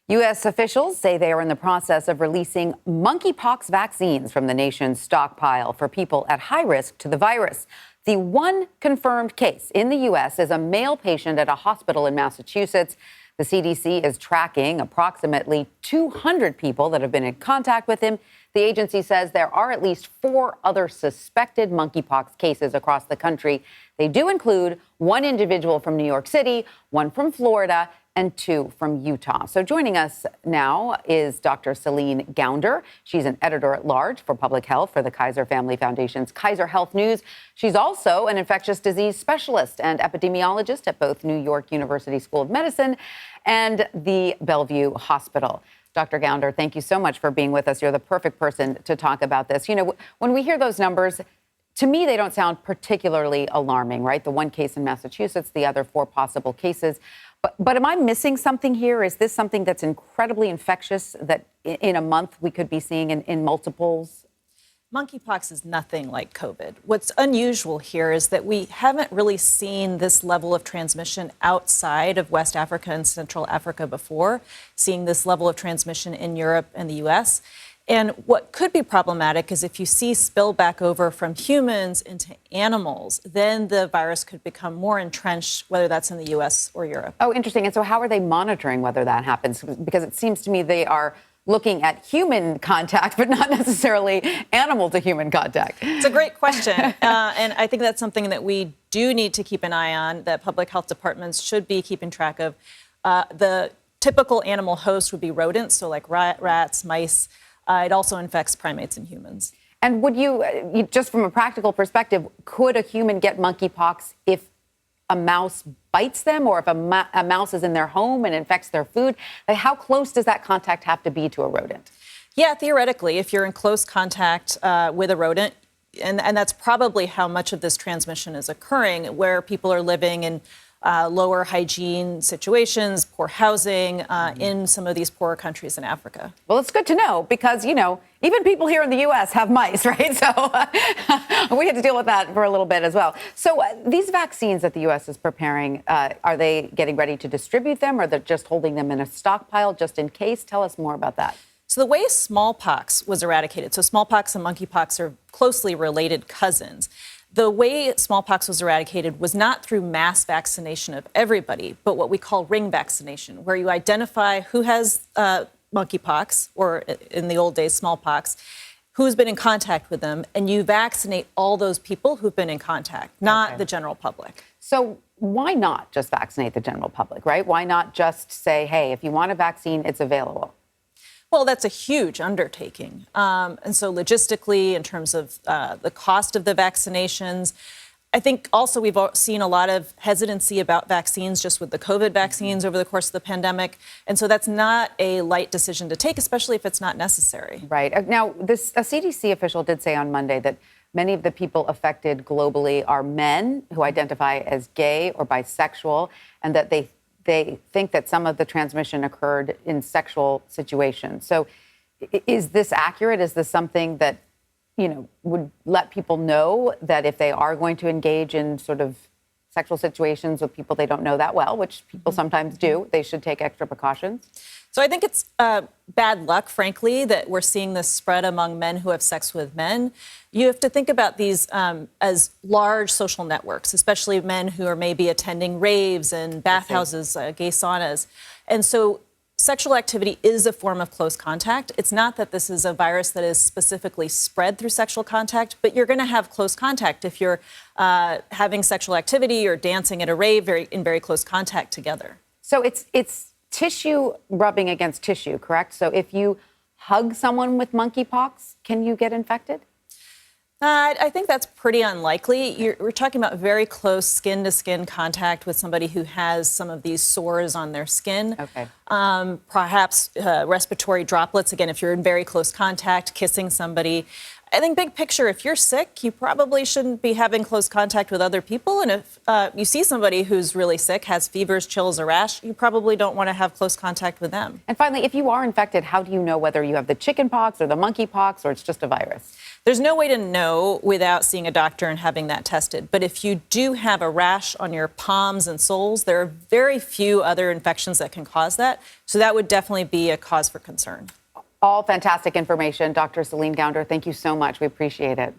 U.S. officials say they are in the process of releasing monkeypox vaccines from the nation's stockpile for people at high risk to the virus. The one confirmed case in the U.S. is a male patient at a hospital in Massachusetts. The CDC is tracking approximately 200 people that have been in contact with him. The agency says there are at least 4 other suspected monkeypox cases across the country. They do include one individual from New York City, one from Florida, and 2 from Utah. So joining us now is Dr. Céline Gounder. She's an editor-at-large for public health for the Kaiser Family Foundation's Kaiser Health News. She's also an infectious disease specialist and epidemiologist at both New York University School of Medicine and the Bellevue Hospital. Dr. Gounder, thank you so much for being with us. You're the perfect person to talk about this. You know, when we hear those numbers, to me, they don't sound particularly alarming, right? The one case in Massachusetts, the other 4 possible cases. But am I missing something here? Is this something that's incredibly infectious that in a month we could be seeing in multiples? Monkeypox is nothing like COVID. What's unusual here is that we haven't really seen this level of transmission outside of West Africa and Central Africa before, seeing this level of transmission in Europe and the U.S. And what could be problematic is if you see spill back over from humans into animals, then the virus could become more entrenched, whether that's in the U.S. or Europe. Oh, interesting. And so how are they monitoring whether that happens? Because it seems to me they are looking at human contact, but not necessarily animal to human contact. It's a great question. And I think that's something that we do need to keep an eye on, that public health departments should be keeping track of. The typical animal host would be rodents, so like rats, mice. It also infects primates and humans. And would you, just from a practical perspective, could a human get monkeypox if a mouse bites them or if a mouse is in their home and infects their food? Like, how close does that contact have to be to a rodent? Yeah, theoretically, if you're in close contact with a rodent, and that's probably how much of this transmission is occurring, where people are living in lower hygiene situations, poor housing in some of these poorer countries in Africa. Well, it's good to know because, you know, even people here in the U.S. have mice, right? So we had to deal with that for a little bit as well. So these vaccines that the U.S. is preparing, are they getting ready to distribute them or they're just holding them in a stockpile just in case? Tell us more about that. So the way smallpox was eradicated, so smallpox and monkeypox are closely related cousins. The way smallpox was eradicated was not through mass vaccination of everybody, but what we call ring vaccination, where you identify who has monkeypox, or in the old days, smallpox, who's been in contact with them, and you vaccinate all those people who've been in contact, not the general public. So why not just vaccinate the general public, right? Why not just say, hey, if you want a vaccine, it's available? Well, that's a huge undertaking. And so logistically, in terms of the cost of the vaccinations, I think also we've seen a lot of hesitancy about vaccines just with the COVID vaccines over the course of the pandemic. And so that's not a light decision to take, especially if it's not necessary. Right. Now, a CDC official did say on Monday that many of the people affected globally are men who identify as gay or bisexual, and that they think that some of the transmission occurred in sexual situations. So is this accurate? Is this something that, you know, would let people know that if they are going to engage in sort of sexual situations with people they don't know that well, which people sometimes do, they should take extra precautions? So I think it's bad luck, frankly, that we're seeing this spread among men who have sex with men. You have to think about these as large social networks, especially men who are maybe attending raves and bathhouses, gay saunas. And so sexual activity is a form of close contact. It's not that this is a virus that is specifically spread through sexual contact, but you're going to have close contact if you're having sexual activity or dancing at a rave in very close contact together. So it's tissue rubbing against tissue, correct? So if you hug someone with monkeypox, can you get infected? I think that's pretty unlikely. We're talking about very close skin-to-skin contact with somebody who has some of these sores on their skin. Okay. Perhaps respiratory droplets, again, if you're in very close contact, kissing somebody. I think big picture, if you're sick, you probably shouldn't be having close contact with other people. And if you see somebody who's really sick, has fevers, chills, or rash, you probably don't want to have close contact with them. And finally, if you are infected, how do you know whether you have the chickenpox or the monkeypox or it's just a virus? There's no way to know without seeing a doctor and having that tested. But if you do have a rash on your palms and soles, there are very few other infections that can cause that. So that would definitely be a cause for concern. All fantastic information. Dr. Céline Gounder, thank you so much. We appreciate it.